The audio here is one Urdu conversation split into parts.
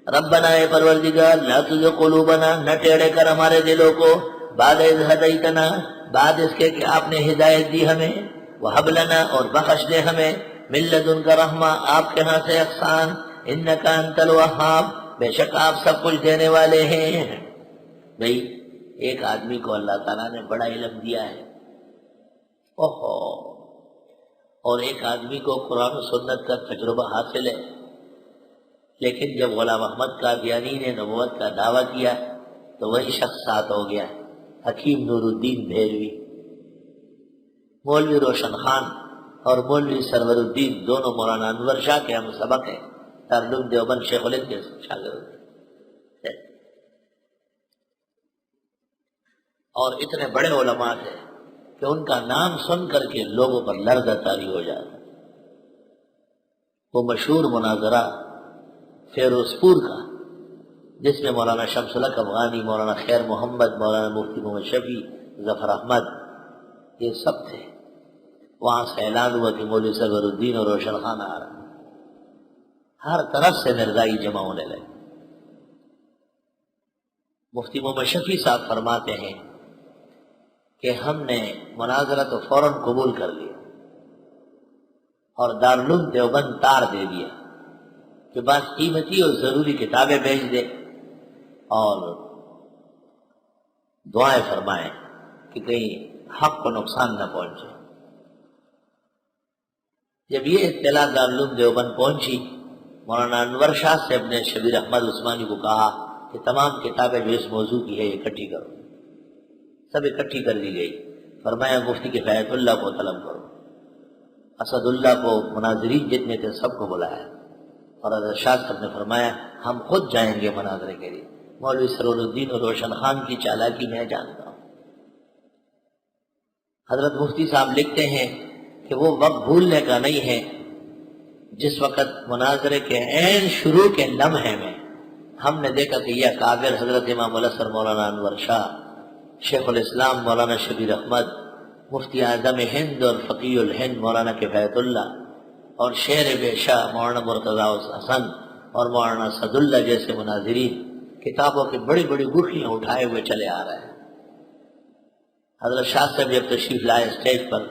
ربنا اے پروردگار لا تزغ قلوبنا، نہ ٹیڑے کر ہمارے دلوں کو، بعد اذ ہدیتنا، بعد اس کے کہ آپ نے ہدایت دی ہمیں، وہب لنا، اور بخش دے ہمیں، من لدنک رحمہ، آپ کے ہاں سے احسان، انک انت الوہاب، بے شک آپ سب کچھ دینے والے ہیں۔ بھئی ایک آدمی کو اللہ تعالیٰ نے بڑا علم دیا ہے، اوہو، اور ایک آدمی کو قرآن و سنت کا تجربہ حاصل ہے، لیکن جب غلام احمد قادیانی نے نبوت کا دعویٰ کیا تو وہی شخص ساتھ ہو گیا، حکیم نور الدین بھیلوی۔ مولوی روشن خان اور مولوی سرور الدین دونوں مولانا انور شاہ کے ہم سبق ہیں، دارالعلوم دیوبند شیخ الہند کے شاگرد ہیں، اور اتنے بڑے علماء تھے کہ ان کا نام سن کر کے لوگوں پر لرزہ طاری ہو جاتا۔ وہ مشہور مناظرہ فیروزپور کا، جس میں مولانا شمس الحق افغانی، مولانا خیر محمد، مولانا مفتی محمد شفیع، ظفر احمد، یہ سب تھے۔ وہاں سے اعلان ہوا کہ مولوی سرور الدین اور روشن خان آ رہا، ہر طرف سے مرزائی جمع ہونے لگے۔ مفتی محمد شفیع صاحب فرماتے ہیں کہ ہم نے مناظرہ تو فوراً قبول کر لیا اور دارالعلوم دیوبند تار دے دیا کہ بعض قیمتی اور ضروری کتابیں بھیج دے اور دعائیں فرمائیں کہ کہیں حق کو نقصان نہ پہنچے۔ جب یہ اطلاع دارالعلوم دیوبند پہنچی، مولانا انور شاہ سے اپنے شبیر احمد عثمانی کو کہا کہ تمام کتابیں جو اس موضوع کی ہے اکٹھی کرو۔ سب اکٹھی کر لی گئی۔ فرمایا مفتی کفایت اللہ کو طلب کرو، اسد اللہ کو، مناظرین جتنے تھے سب کو بلایا، اور حضرت شاہ صاحب نے فرمایا ہم خود جائیں گے مناظرے کے لیے۔ مولوی سرور الدین اور روشن خان کی چالاکی میں جانتا ہوں۔ حضرت مفتی صاحب لکھتے ہیں کہ وہ وقت بھولنے کا نہیں ہے جس وقت مناظرے کے عین شروع کے لمحے میں ہم نے دیکھا کہ یہ اکابر حضرت امام الاثر مولانا انور شاہ، شیخ الاسلام مولانا شبیر احمد، مفتی اعظم ہند اور فقیہ الہند مولانا کفایت اللہ، اور شیر بے شاہ مولانا مرتضیٰ حسن اور مولانا اسد اللہ جیسے مناظرین کتابوں کی بڑی بڑی گٹھلیاں اٹھائے ہوئے چلے آ رہے ہیں۔ حضرت شاہ صاحب جب تشریف لائے اسٹیج پر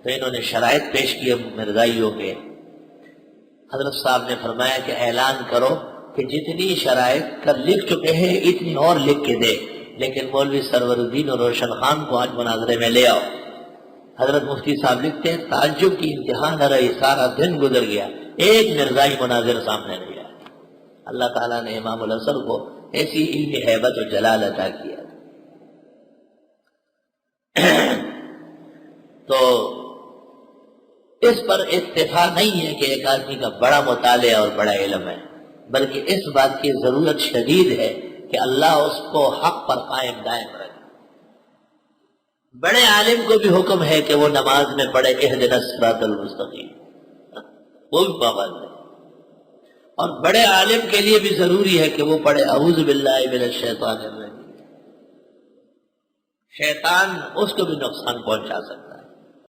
تو انہوں نے شرائط پیش کیے مرزائیوں کے۔ حضرت صاحب نے فرمایا کہ اعلان کرو کہ جتنی شرائط کل لکھ چکے ہیں اتنی اور لکھ کے دے، لیکن مولوی سرور الدین اور روشن خان کو آج مناظرے میں لے آؤ۔ حضرت مفتی صاحب لکھتے ہیں تعجب کی انتہا نہ رہی، سارا دن گزر گیا، ایک مرزائی مناظر سامنے نہیں آیا۔ اللہ تعالیٰ نے امام الاثر کو ایسی علمی ہیبت و جلال عطا کیا۔ تو اس پر اتفاق نہیں ہے کہ ایک آدمی کا بڑا مطالعہ اور بڑا علم ہے، بلکہ اس بات کی ضرورت شدید ہے کہ اللہ اس کو حق پر قائم دائم رکھے۔ بڑے عالم کو بھی حکم ہے کہ وہ نماز میں پڑھے اہدنا الصراط المستقیم، وہ بھی پابند ہے، اور بڑے عالم کے لیے بھی ضروری ہے کہ وہ پڑھے اعوذ باللہ من الشیطان الرجیم۔ شیطان اس کو بھی نقصان پہنچا سکتا ہے۔